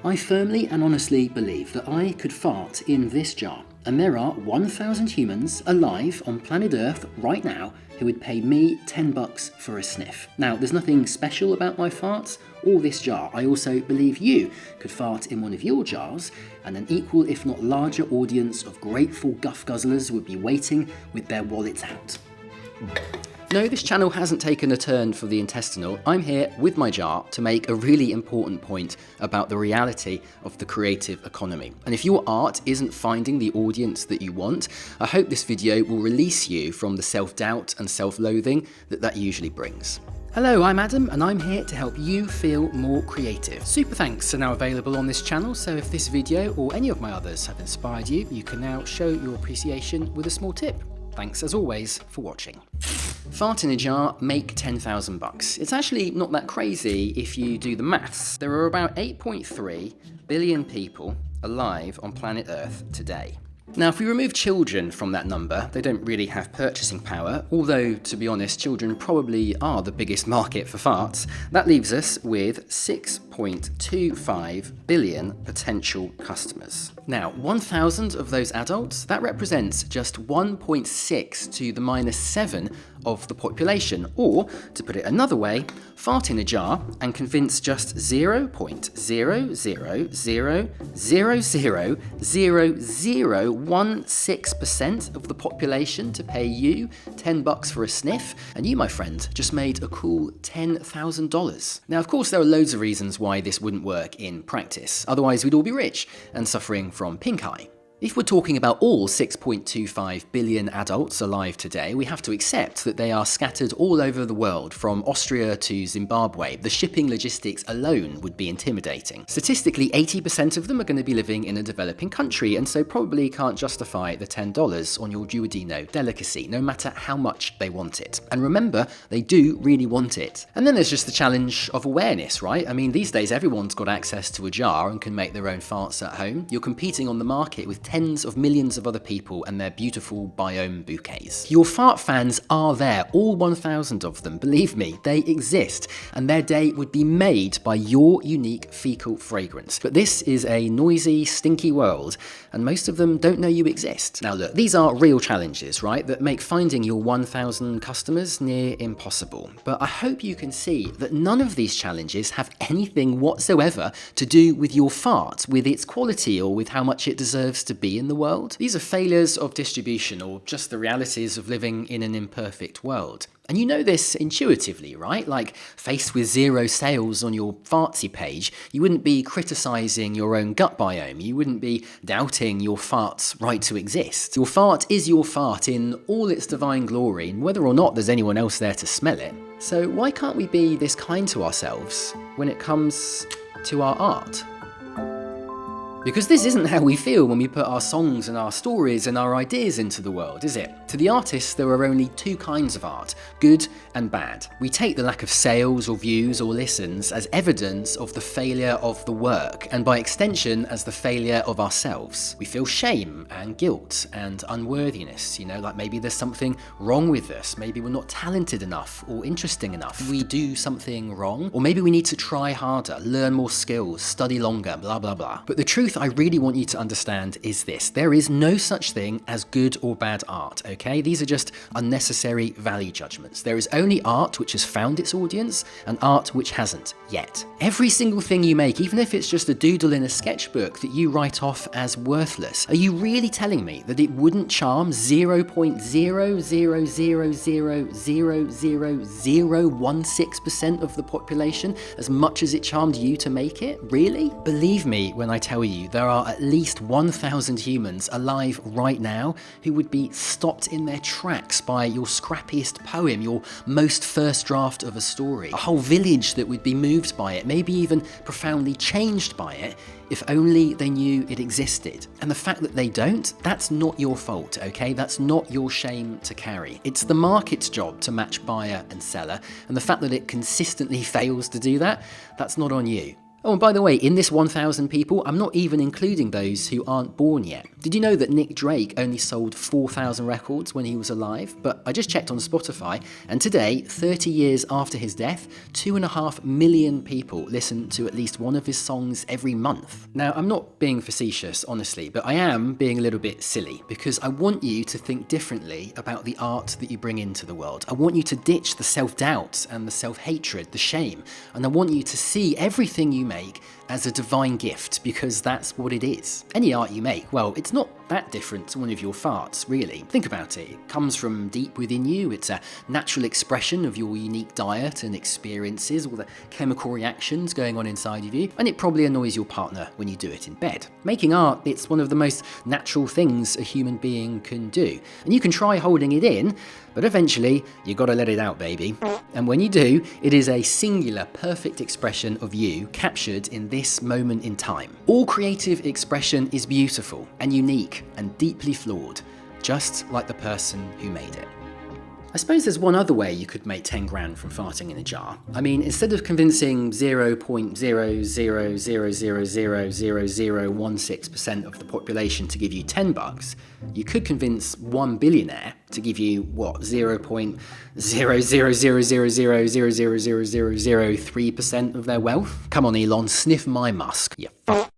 I firmly and honestly believe that I could fart in this jar, and there are 1,000 humans alive on planet Earth right now who would pay me $10 for a sniff. Now, there's nothing special about my farts or this jar. I also believe you could fart in one of your jars, and an equal if not larger audience of grateful guff guzzlers would be waiting with their wallets out. No, this channel hasn't taken a turn for the intestinal. I'm here with my jar to make a really important point about the reality of the creative economy. And if your art isn't finding the audience that you want, I hope this video will release you from the self-doubt and self-loathing that usually brings. Hello, I'm Adam, and I'm here to help you feel more creative. Super thanks are now available on this channel, so if this video or any of my others have inspired you, you can now show your appreciation with a small tip. Thanks as always for watching. Fart in a jar, make 10,000 bucks. It's actually not that crazy if you do the maths. There are about 8.3 billion people alive on planet Earth today. Now, if we remove children from that number, they don't really have purchasing power, although, to be honest, children probably are the biggest market for farts. That leaves us with 6.25 billion potential customers. Now, 1,000 of those adults, that represents just 1.6 to the -7 of the population, or, to put it another way, fart in a jar and convince just 0.000000016% of the population to pay you $10 for a sniff, and you, my friend, just made a cool $10,000. Now, of course, there are loads of reasons why this wouldn't work in practice. Otherwise, we'd all be rich and suffering from pink eye. If we're talking about all 6.25 billion adults alive today, we have to accept that they are scattered all over the world, from Austria to Zimbabwe. The shipping logistics alone would be intimidating. Statistically, 80% of them are going to be living in a developing country, and so probably can't justify the $10 on your Duodeno delicacy, no matter how much they want it. And remember, they do really want it. And then there's just the challenge of awareness, right? I mean, these days everyone's got access to a jar and can make their own farts at home. You're competing on the market with tens of millions of other people and their beautiful biome bouquets. Your fart fans are there, all 1,000 of them, believe me, they exist, and their day would be made by your unique fecal fragrance. But this is a noisy, stinky world, and most of them don't know you exist. Now look, these are real challenges, right, that make finding your 1,000 customers near impossible. But I hope you can see that none of these challenges have anything whatsoever to do with your fart, with its quality, or with how much it deserves to be in the world. These are failures of distribution, or just the realities of living in an imperfect world. And you know this intuitively, right? Like, faced with 0 sales on your fartsy page, you wouldn't be criticizing your own gut biome. You wouldn't be doubting your fart's right to exist. Your fart is your fart in all its divine glory, and whether or not there's anyone else there to smell it. So why can't we be this kind to ourselves when it comes to our art? Because this isn't how we feel when we put our songs and our stories and our ideas into the world, is it? To the artist, there are only 2 kinds of art, good and bad. We take the lack of sales or views or listens as evidence of the failure of the work, and by extension, as the failure of ourselves. We feel shame and guilt and unworthiness, you know, like maybe there's something wrong with us, maybe we're not talented enough or interesting enough. We do something wrong, or maybe we need to try harder, learn more skills, study longer, blah blah blah. But the truth I really want you to understand is this: there is no such thing as good or bad art, okay? These are just unnecessary value judgments. There is only art which has found its audience and art which hasn't yet. Every single thing you make, even if it's just a doodle in a sketchbook that you write off as worthless, are you really telling me that it wouldn't charm 0.000000016% of the population as much as it charmed you to make it? Really? Believe me when I tell you, there are at least 1,000 humans alive right now who would be stopped in their tracks by your scrappiest poem, your most first draft of a story. A whole village that would be moved by it, maybe even profoundly changed by it, if only they knew it existed. And the fact that they don't, that's not your fault, okay? That's not your shame to carry. It's the market's job to match buyer and seller, and the fact that it consistently fails to do that, that's not on you. Oh, and by the way, in this 1,000 people, I'm not even including those who aren't born yet. Did you know that Nick Drake only sold 4,000 records when he was alive? But I just checked on Spotify, and today, 30 years after his death, 2.5 million people listen to at least one of his songs every month. Now, I'm not being facetious, honestly, but I am being a little bit silly, because I want you to think differently about the art that you bring into the world. I want you to ditch the self-doubt and the self-hatred, the shame, and I want you to see everything you make as a divine gift, because that's what it is. Any art you make, well, it's not that different to one of your farts, really. Think about it. It comes from deep within you. It's a natural expression of your unique diet and experiences, all the chemical reactions going on inside of you, and it probably annoys your partner when you do it in bed. Making art, it's one of the most natural things a human being can do. And you can try holding it in, but eventually, you gotta let it out, baby. And when you do, it is a singular, perfect expression of you captured in this moment in time. All creative expression is beautiful and unique and deeply flawed, just like the person who made it. I suppose there's one other way you could make 10 grand from farting in a jar. I mean, instead of convincing 0.000000016% of the population to give you $10, you could convince 1 billionaire to give you, what, 0.000000003% of their wealth? Come on, Elon, sniff my musk, you fuck.